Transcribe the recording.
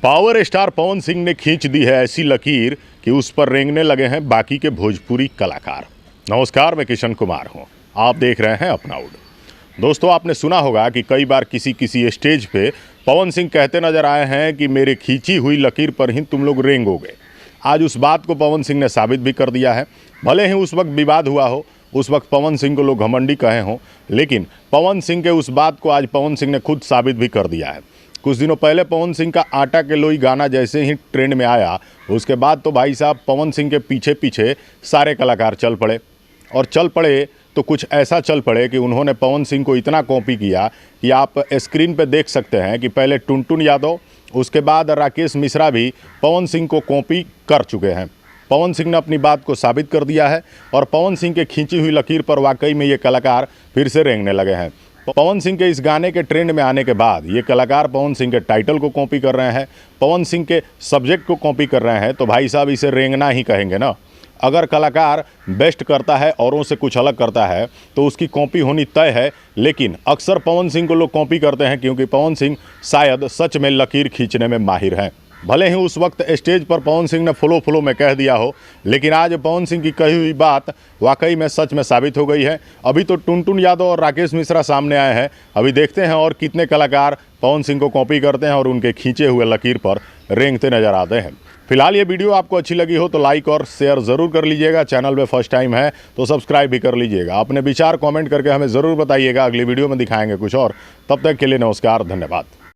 Power star Pawan Singh ने खींच दी है ऐसी लकीर कि उस पर रेंगने लगे हैं बाकी के भोजपुरी कलाकार। नमस्कार, मैं किशन कुमार हूं। आप देख रहे हैं अपनाउड। दोस्तों, आपने सुना होगा कि कई बार किसी स्टेज पे पवन सिंह कहते नजर आए हैं कि मेरे खींची हुई लकीर पर ही तुम लोग रेंगोगे। आज उस बात को पवन सिंह ने साबित भी कर दिया है। भले ही उस वक्त विवाद हुआ हो, उस वक्त पवन सिंह को लोग घमंडी कहे हों, लेकिन पवन सिंह के उस बात को आज पवन सिंह ने खुद साबित भी कर दिया है। कुछ दिनों पहले पवन सिंह का आटा के लोई गाना जैसे ही ट्रेंड में आया, उसके बाद तो भाई साहब पवन सिंह के पीछे पीछे सारे कलाकार चल पड़े। और चल पड़े तो कुछ ऐसा चल पड़े कि उन्होंने पवन सिंह को इतना कॉपी किया कि आप स्क्रीन पे देख सकते हैं कि पहले टुनटुन यादव, उसके बाद राकेश मिश्रा भी पवन सिंह को कॉपी कर चुके हैं। पवन सिंह ने अपनी बात को साबित कर दिया है और पवन सिंह के खींची हुई लकीर पर वाकई में ये कलाकार फिर से रेंगने लगे हैं। पवन सिंह के इस गाने के ट्रेंड में आने के बाद ये कलाकार पवन सिंह के टाइटल को कॉपी कर रहे हैं, पवन सिंह के सब्जेक्ट को कॉपी कर रहे हैं, तो भाई साहब इसे रेंगना ही कहेंगे ना। अगर कलाकार बेस्ट करता है, औरों से कुछ अलग करता है, तो उसकी कॉपी होनी तय है। लेकिन अक्सर पवन सिंह को लोग कॉपी करते हैं क्योंकि पवन सिंह शायद सच में लकीर खींचने में माहिर हैं। भले ही उस वक्त स्टेज पर पवन सिंह ने फ्लो में कह दिया हो, लेकिन आज पवन सिंह की कही हुई बात वाकई में सच में साबित हो गई है। अभी तो टुनटुन यादव और राकेश मिश्रा सामने आए हैं। अभी देखते हैं और कितने कलाकार पवन सिंह को कॉपी करते हैं और उनके खींचे हुए लकीर पर रेंगते नजर आते हैं। फिलहाल ये वीडियो आपको अच्छी लगी हो तो लाइक और शेयर ज़रूर कर लीजिएगा। चैनल पे फर्स्ट टाइम है तो सब्सक्राइब भी कर लीजिएगा। अपने विचार कमेंट करके हमें ज़रूर बताइएगा। अगली वीडियो में दिखाएंगे कुछ और। तब तक के लिए नमस्कार, धन्यवाद।